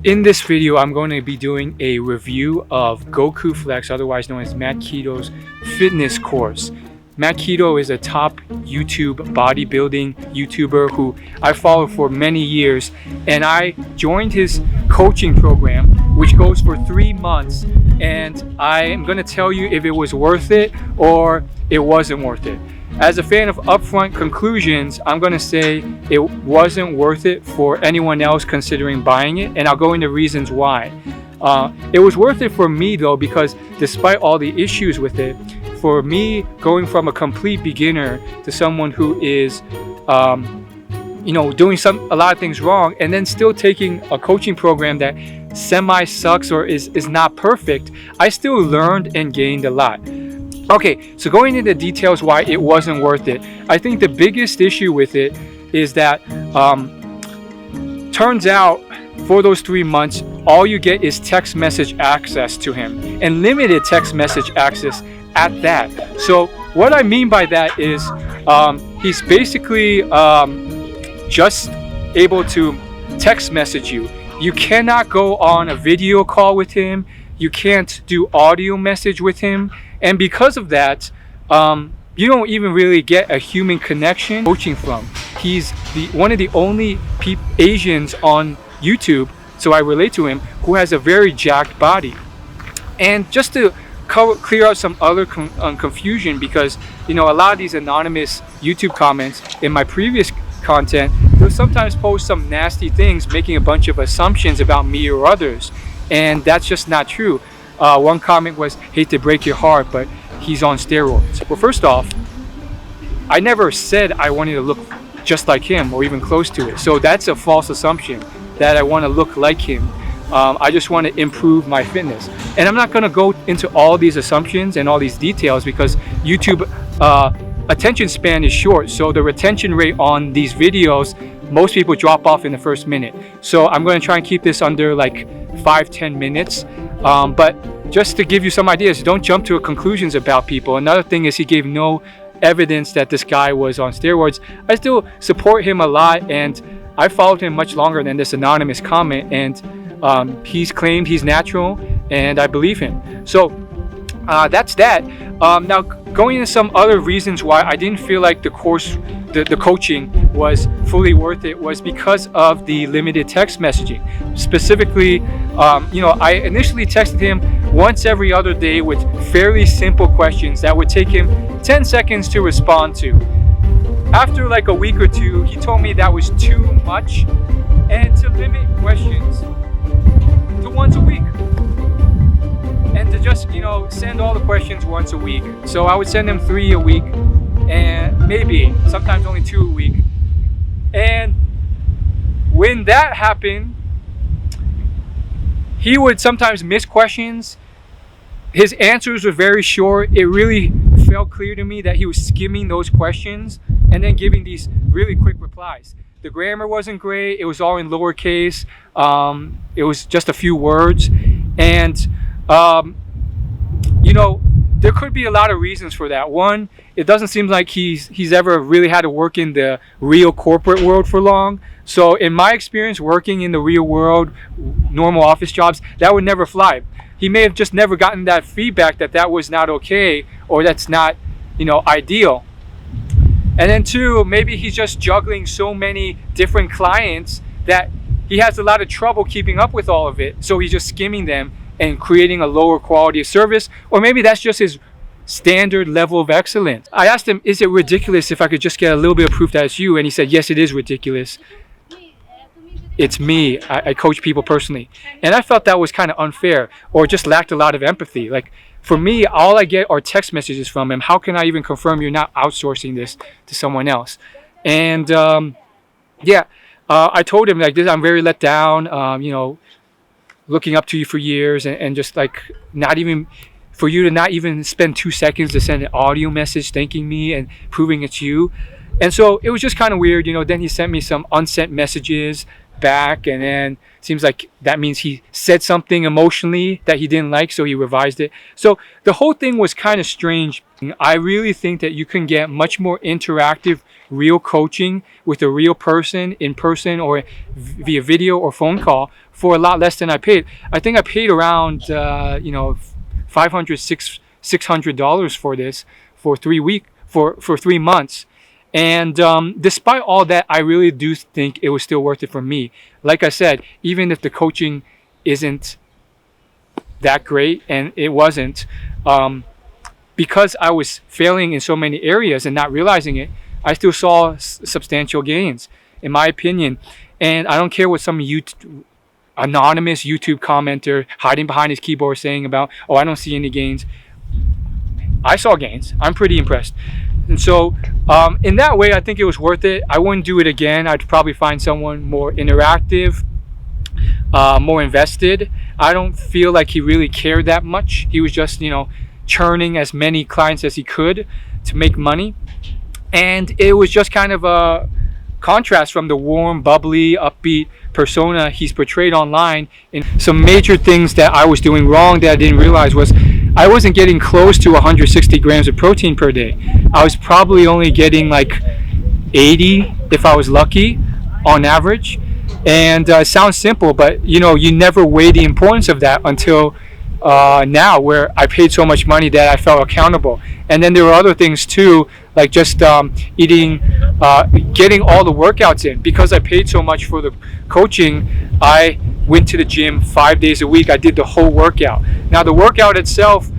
In this video, I'm going to be doing a review of Gokuflex, otherwise known as Matt Kido's fitness course. Matt Kido is a top YouTube bodybuilding YouTuber who I followed for many years, and I joined his coaching program, which goes for 3 months, and I am going to tell you if it was worth it or it wasn't worth it. As a fan of upfront conclusions, I'm going to say it wasn't worth it for anyone else considering buying it, and I'll go into reasons why. It was worth it for me though, because despite all the issues with it, for me going from a complete beginner to someone who is doing a lot of things wrong, and then still taking a coaching program that semi sucks or is not perfect, I still learned and gained a lot. Okay, so going into the details why it wasn't worth it, I think the biggest issue with it is that turns out for those 3 months, all you get is text message access to him, and limited text message access at that. So what I mean by that is he's basically just able to text message you. You cannot go on a video call with him. You can't do audio message with him. And because of that, you don't even really get a human connection coaching from. He's one of the only Asians on YouTube, so I relate to him, who has a very jacked body. And just to clear out some other confusion, because a lot of these anonymous YouTube comments in my previous content, they'll sometimes post some nasty things, making a bunch of assumptions about me or others, and that's just not true. One comment was, hate to break your heart, but he's on steroids. Well, first off, I never said I wanted to look just like him or even close to it. So that's a false assumption that I want to look like him. I just want to improve my fitness. And I'm not going to go into all these assumptions and all these details because YouTube attention span is short. So the retention rate on these videos, most people drop off in the first minute. So I'm going to try and keep this under like 5-10 minutes. But just to give you some ideas, don't jump to conclusions about people. Another thing is he gave no evidence that this guy was on steroids. I still support him a lot, and I followed him much longer than this anonymous comment, and he's claimed he's natural, and I believe him. So that's that. Now going into some other reasons why I didn't feel like the course, the coaching was fully worth it, was because of the limited text messaging. Specifically, I initially texted him once every other day with fairly simple questions that would take him 10 seconds to respond to. After like a week or two, he told me that was too much and to limit questions to once a week. And to just, send all the questions once a week. So I would send him 3 a week, and maybe sometimes only 2 a week. And when that happened, he would sometimes miss questions. His answers were very short. It really felt clear to me that he was skimming those questions and then giving these really quick replies. The grammar wasn't great. It was all in lowercase. It was just a few words. And there could be a lot of reasons for that. One, it doesn't seem like he's ever really had to work in the real corporate world for long. So in my experience working in the real world, normal office jobs, that would never fly. He may have just never gotten that feedback that was not okay, or that's not, ideal. And then 2, maybe he's just juggling so many different clients that he has a lot of trouble keeping up with all of it. So he's just skimming them and creating a lower quality of service, or maybe that's just his standard level of excellence. I asked him, is it ridiculous if I could just get a little bit of proof that it's you? And he said, yes, it is ridiculous. It's me. I coach people personally. And I felt that was kind of unfair, or just lacked a lot of empathy. Like, for me, all I get are text messages from him. How can I even confirm you're not outsourcing this to someone else? And I told him like this, I'm very let down, looking up to you for years, and just like for you to not even spend 2 seconds to send an audio message thanking me and proving it's you. And so it was just kind of weird. Then he sent me some unsent messages back, and then seems like that means he said something emotionally that he didn't like, so he revised it. So the whole thing was kind of strange. I really think that you can get much more interactive real coaching with a real person in person or via video or phone call for a lot less than I paid. I think I paid around $600 for this for 3 months. And despite all that, I really do think it was still worth it for me. Like I said, even if the coaching isn't that great, and it wasn't, because I was failing in so many areas and not realizing it, I still saw substantial gains, in my opinion. And I don't care what some anonymous YouTube commenter hiding behind his keyboard saying about, oh, I don't see any gains. I saw gains. I'm pretty impressed. And so in that way, I think it was worth it. I wouldn't do it again. I'd probably find someone more interactive, more invested. I don't feel like he really cared that much. He was just, churning as many clients as he could to make money. And it was just kind of a contrast from the warm, bubbly, upbeat persona he's portrayed online. And some major things that I was doing wrong that I didn't realize was I wasn't getting close to 160 grams of protein per day. I was probably only getting like 80 if I was lucky on average. And it sounds simple, but you never weigh the importance of that until now, where I paid so much money that I felt accountable. And then there were other things too, like just eating, getting all the workouts in. Because I paid so much for the coaching, I went to the gym 5 days a week. I did the whole workout. Now the workout itself,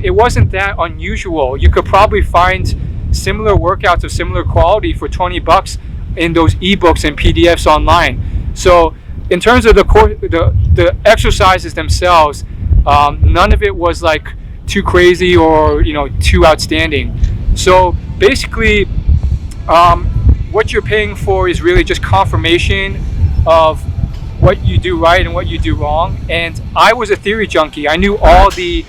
it wasn't that unusual. You could probably find similar workouts of similar quality for $20 in those ebooks and PDFs online. So in terms of the exercises themselves, none of it was like too crazy or too outstanding. So basically, what you're paying for is really just confirmation of what you do right and what you do wrong. And I was a theory junkie. I knew all the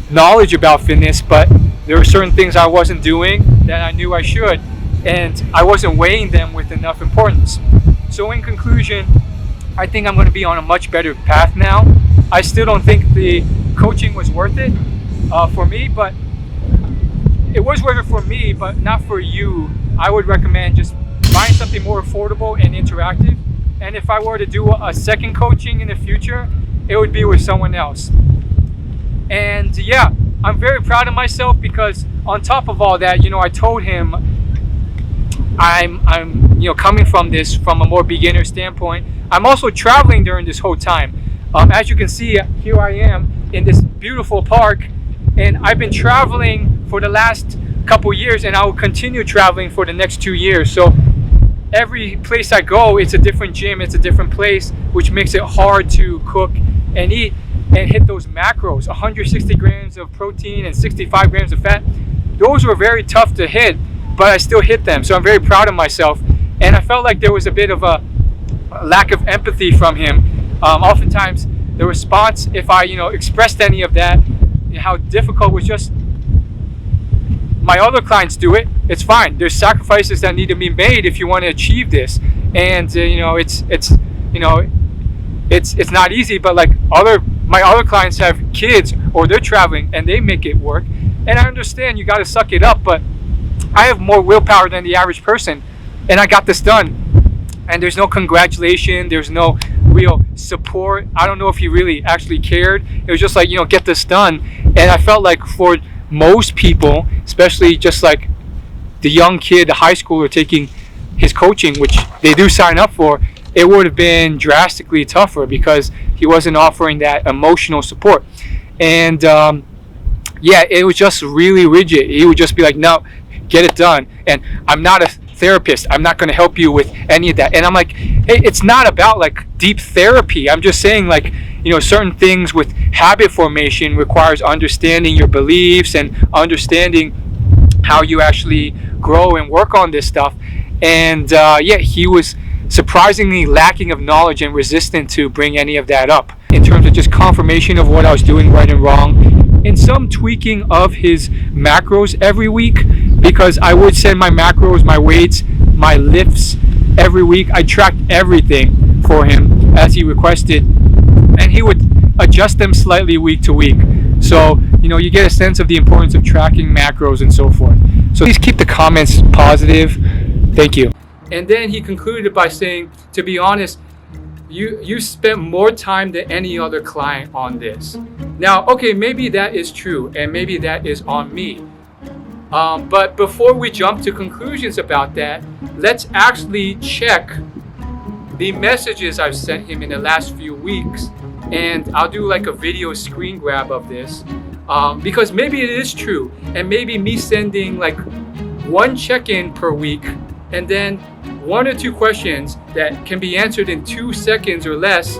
knowledge about fitness, but there were certain things I wasn't doing that I knew I should, and I wasn't weighing them with enough importance. So in conclusion, I think I'm going to be on a much better path now. I still don't think the coaching was worth it for me, but it was worth it for me, but not for you. I would recommend just find something more affordable and interactive. And if I were to do a second coaching in the future, it would be with someone else. And yeah, I'm very proud of myself because on top of all that, I told him I'm coming from a more beginner standpoint. I'm also traveling during this whole time. As you can see, here I am in this beautiful park, and I've been traveling for the last couple years, and I will continue traveling for the next 2 years. So every place I go, it's a different gym, it's a different place, which makes it hard to cook and eat and hit those macros. 160 grams of protein and 65 grams of fat. Those were very tough to hit, but I still hit them. So I'm very proud of myself. And I felt like there was a bit of a lack of empathy from him. Oftentimes the response, if I expressed any of that, how difficult, was just, my other clients do it, it's fine. There's sacrifices that need to be made if you want to achieve this, and it's not easy. But like my other clients have kids or they're traveling and they make it work, and I understand you got to suck it up, but I have more willpower than the average person, and I got this done. And there's no congratulation, there's no real support. I don't know if he really actually cared. It was just like, get this done. And I felt like for most people, especially just like the young kid, the high schooler taking his coaching, which they do sign up for, it would have been drastically tougher because he wasn't offering that emotional support. And it was just really rigid. He would just be like, no, get it done. And I'm not a therapist. I'm not going to help you with any of that. And I'm like, hey, it's not about like deep therapy. I'm just saying like, certain things with habit formation requires understanding your beliefs and understanding how you actually grow and work on this stuff. And he was surprisingly lacking of knowledge and resistant to bring any of that up in terms of just confirmation of what I was doing right and wrong, and some tweaking of his macros every week, because I would send my macros, my weights, my lifts every week. I tracked everything for him as he requested, and he would adjust them slightly week to week. So you get a sense of the importance of tracking macros and so forth. So please keep the comments positive. Thank you. And then he concluded by saying, to be honest, you spent more time than any other client on this. Now, okay, maybe that is true, and maybe that is on me. But before we jump to conclusions about that, let's actually check the messages I've sent him in the last few weeks. And I'll do like a video screen grab of this, because maybe it is true, and maybe me sending like one check-in per week and then 1 or 2 questions that can be answered in 2 seconds or less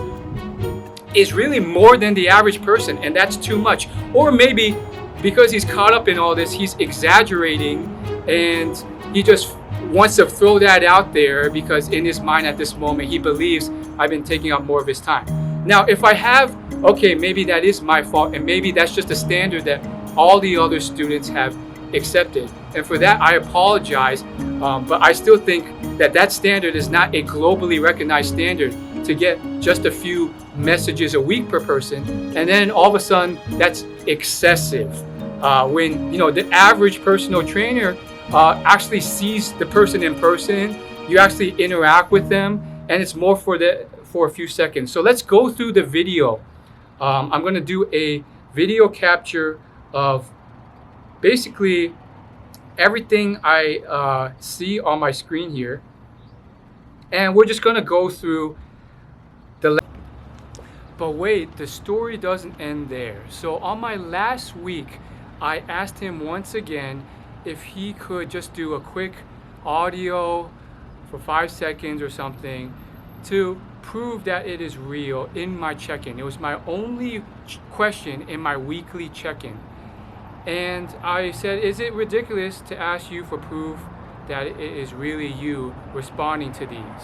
is really more than the average person, and that's too much. Or maybe because he's caught up in all this, he's exaggerating and he just wants to throw that out there because in his mind at this moment he believes I've been taking up more of his time. Now, if I have, okay, maybe that is my fault, and maybe that's just a standard that all the other students have accepted. And for that, I apologize, but I still think that that standard is not a globally recognized standard to get just a few messages a week per person. And then all of a sudden, that's excessive. When, the average personal trainer actually sees the person in person, you actually interact with them, and it's more for a few seconds. So let's go through the video. I'm going to do a video capture of basically everything I see on my screen here. And we're just going to go through the... But wait, the story doesn't end there. So on my last week, I asked him once again if he could just do a quick audio for 5 seconds or something to prove that it is real in my check-in. It was my only question in my weekly check-in. And I said, is it ridiculous to ask you for proof that it is really you responding to these?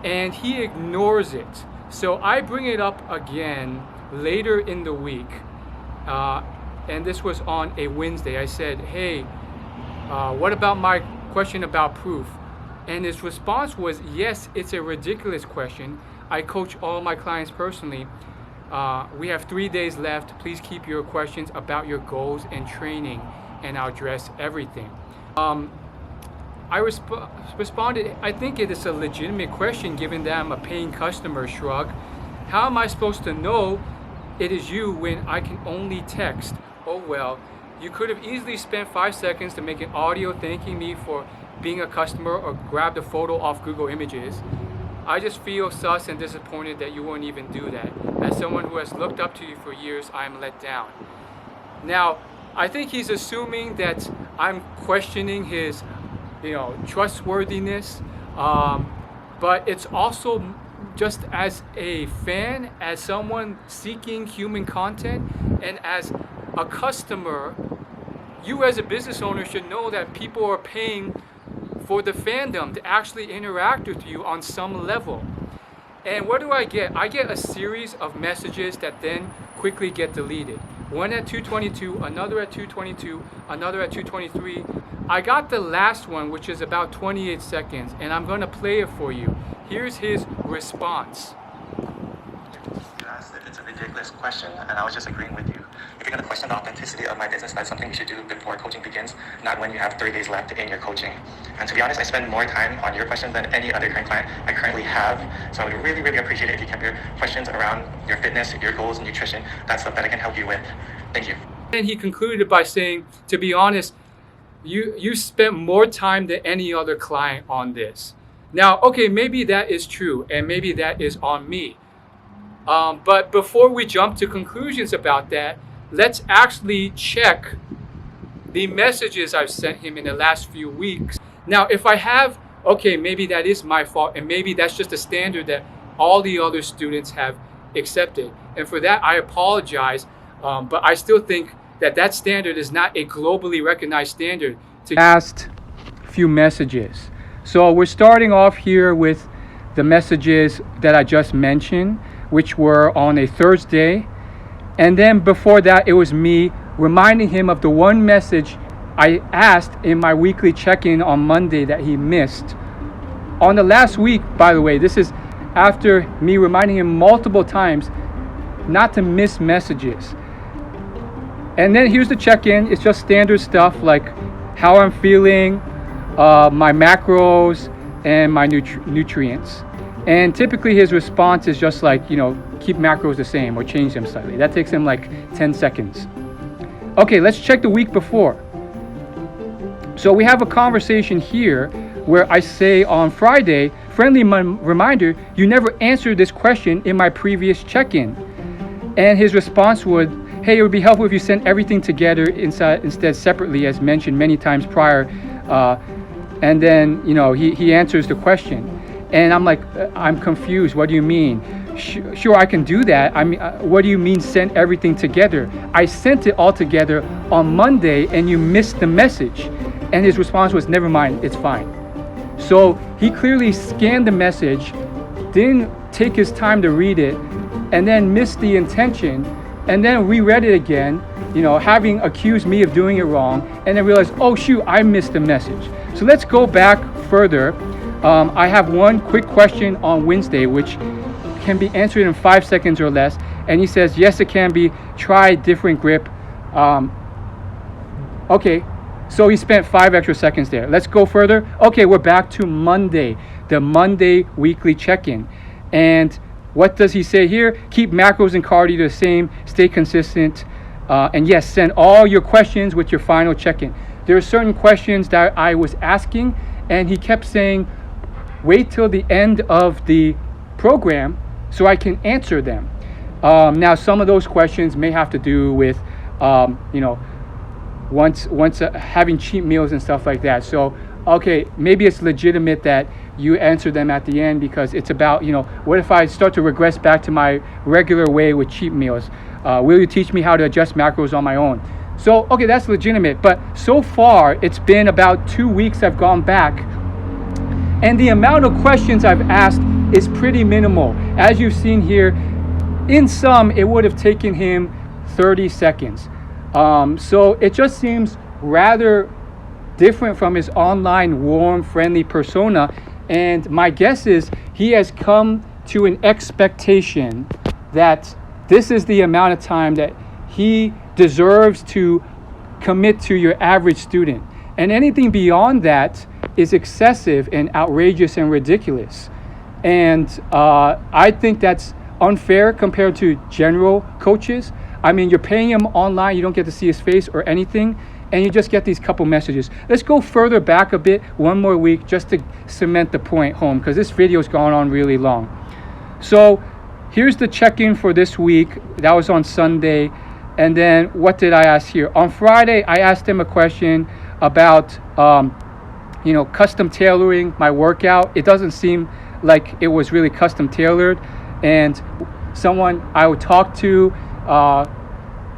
And he ignores it. So I bring it up again later in the week. And this was on a Wednesday. I said, hey, what about my question about proof? And his response was, yes, it's a ridiculous question. I coach all my clients personally. We have 3 days left. Please keep your questions about your goals and training, and I'll address everything. I responded, I think it is a legitimate question given that I'm a paying customer, shrug. How am I supposed to know it is you when I can only text? Oh well, you could have easily spent 5 seconds to make an audio thanking me for being a customer or grabbed a photo off Google Images. I just feel sus and disappointed that you won't even do that. As someone who has looked up to you for years, I am let down. Now, I think he's assuming that I'm questioning his, trustworthiness, but it's also just as a fan, as someone seeking human content, and as a customer, you as a business owner should know that people are paying for the fandom to actually interact with you on some level. And what do I get? I get a series of messages that then quickly get deleted. One at 2:22, another at 2:22, another at 2:23. I got the last one, which is about 28 seconds, and I'm going to play it for you. Here's his response. You asked if it's a ridiculous question, and I was just agreeing with you. If you're going to question the authenticity of my business, that's something you should do before coaching begins, not when you have 3 days left in your coaching. And to be honest, I spend more time on your questions than any other current client I currently have. So I would really, really appreciate it if you kept your questions around your fitness, your goals, and nutrition. That's stuff that I can help you with. Thank you. And he concluded by saying, to be honest, you spent more time than any other client on this. Now, okay, maybe that is true, and maybe that is on me. But before we jump to conclusions about that, let's actually check the messages I've sent him in the last few weeks. Now, if I have, okay, maybe that is my fault, and maybe that's just a standard that all the other students have accepted. And for that, I apologize, but I still think that that standard is not a globally recognized standard. Last few messages. So we're starting off here with the messages that I just mentioned, which were on a Thursday. And then before that, it was me reminding him of the one message I asked in my weekly check-in on Monday that he missed. On the last week, by the way, this is after me reminding him multiple times not to miss messages. And then here's the check-in. It's just standard stuff like how I'm feeling, my macros, and my nutrients. And typically his response is just like, keep macros the same or change them slightly. That takes him like 10 seconds. Okay, let's check the week before. So we have a conversation here where I say on Friday, friendly reminder, you never answered this question in my previous check-in. And his response would, hey, it would be helpful if you sent everything together instead separately as mentioned many times prior. And then, he answers the question. And I'm like, I'm confused. What do you mean? Sure, I can do that. I mean, what do you mean send everything together? I sent it all together on Monday and you missed the message. And his response was, never mind, it's fine. So he clearly scanned the message, didn't take his time to read it, and then missed the intention, and then reread it again, having accused me of doing it wrong, and then realized, oh shoot, I missed the message. So let's go back further. I have one quick question on Wednesday, which can be answered in 5 seconds or less. And he says, yes, it can be. Try different grip. Okay, so he spent 5 extra seconds there. Let's go further. Okay, we're back to Monday, the Monday weekly check-in. And what does he say here? Keep macros and cardio the same. Stay consistent. And yes, send all your questions with your final check-in. There are certain questions that I was asking, and he kept saying, wait till the end of the program so I can answer them. Now, some of those questions may have to do with, once having cheat meals and stuff like that. So, okay, maybe it's legitimate that you answer them at the end because it's about, what if I start to regress back to my regular way with cheat meals? Will you teach me how to adjust macros on my own? So, okay, that's legitimate. But so far, it's been about 2 weeks I've gone back. And the amount of questions I've asked is pretty minimal. As you've seen here, in sum, it would have taken him 30 seconds. So it just seems rather different from his online warm, friendly persona. And my guess is he has come to an expectation that this is the amount of time that he deserves to commit to your average student. And anything beyond that is excessive and outrageous and ridiculous. And I think that's unfair compared to general coaches. I mean, you're paying him online, you don't get to see his face or anything, and you just get these couple messages. Let's go further back a bit, one more week, just to cement the point home, because this video's gone on really long. So here's the check-in for this week. That was on Sunday. And then what did I ask here? On Friday, I asked him a question about, custom tailoring my workout. It doesn't seem like it was really custom tailored. And someone I would talk to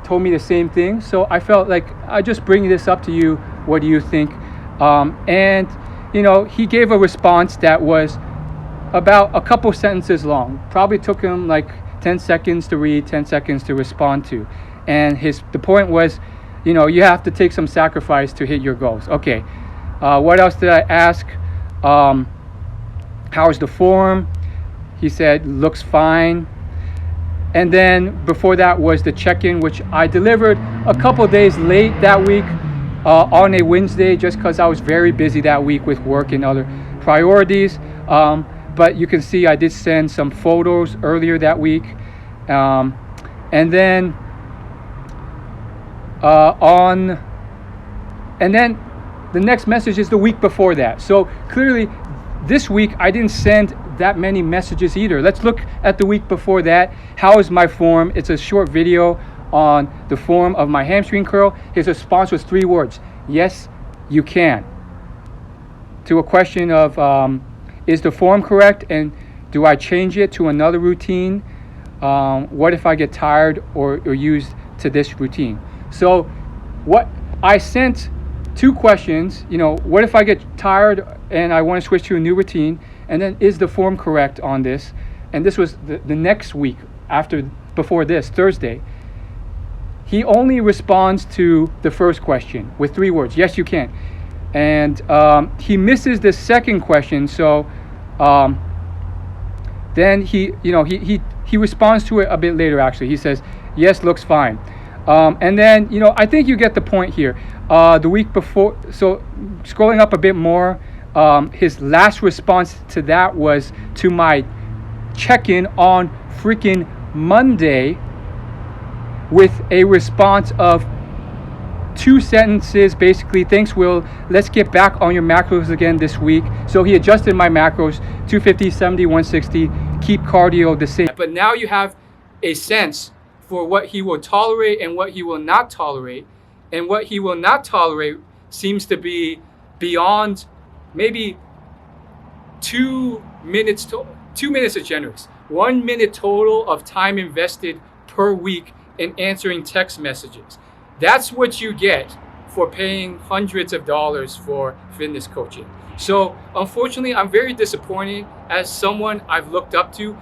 told me the same thing. So I felt like I just bring this up to you. What do you think? He gave a response that was about a couple sentences long. Probably took him like 10 seconds to read, 10 seconds to respond to. And the point was, you have to take some sacrifice to hit your goals. Okay, what else did I ask? How's the form? He said, looks fine. And then before that was the check-in, which I delivered a couple days late that week on a Wednesday, just because I was very busy that week with work and other priorities. But you can see I did send some photos earlier that week. And then the next message is the week before that. So clearly this week I didn't send that many messages either. Let's look at the week before that. How is my form? It's a short video on the form of my hamstring curl. His response was 3 words. Yes, you can. To a question of, is the form correct? And do I change it to another routine? What if I get tired or used to this routine? So what I sent 2 questions, what if I get tired and I want to switch to a new routine? And then is the form correct on this? And this was the next week before this, Thursday. He only responds to the first question with 3 words. Yes, you can. And he misses the second question. So then he responds to it a bit later, actually. He says, yes, looks fine. And then, I think you get the point here. The week before, so scrolling up a bit more, his last response to that was to my check-in on freaking Monday with a response of 2 sentences, basically: thanks, Will, let's get back on your macros again this week. So he adjusted my macros: 250, 70, 160, keep cardio the same. But now you have a sense for what he will tolerate and what he will not tolerate. And what he will not tolerate seems to be beyond maybe 2 minutes. 2 minutes is generous. 1 minute total of time invested per week in answering text messages. That's what you get for paying hundreds of dollars for fitness coaching. So unfortunately, I'm very disappointed. As someone I've looked up to,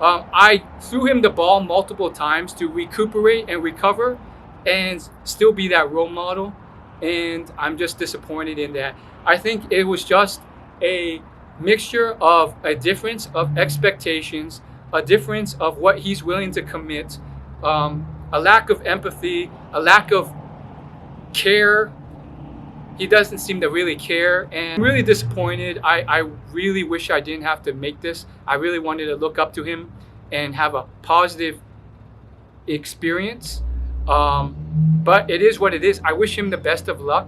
I threw him the ball multiple times to recuperate and recover and still be that role model. And I'm just disappointed in that. I think it was just a mixture of a difference of expectations, a difference of what he's willing to commit, a lack of empathy, a lack of care. He doesn't seem to really care, and I'm really disappointed. I really wish I didn't have to make this. I really wanted to look up to him and have a positive experience. But it is what it is. I wish him the best of luck.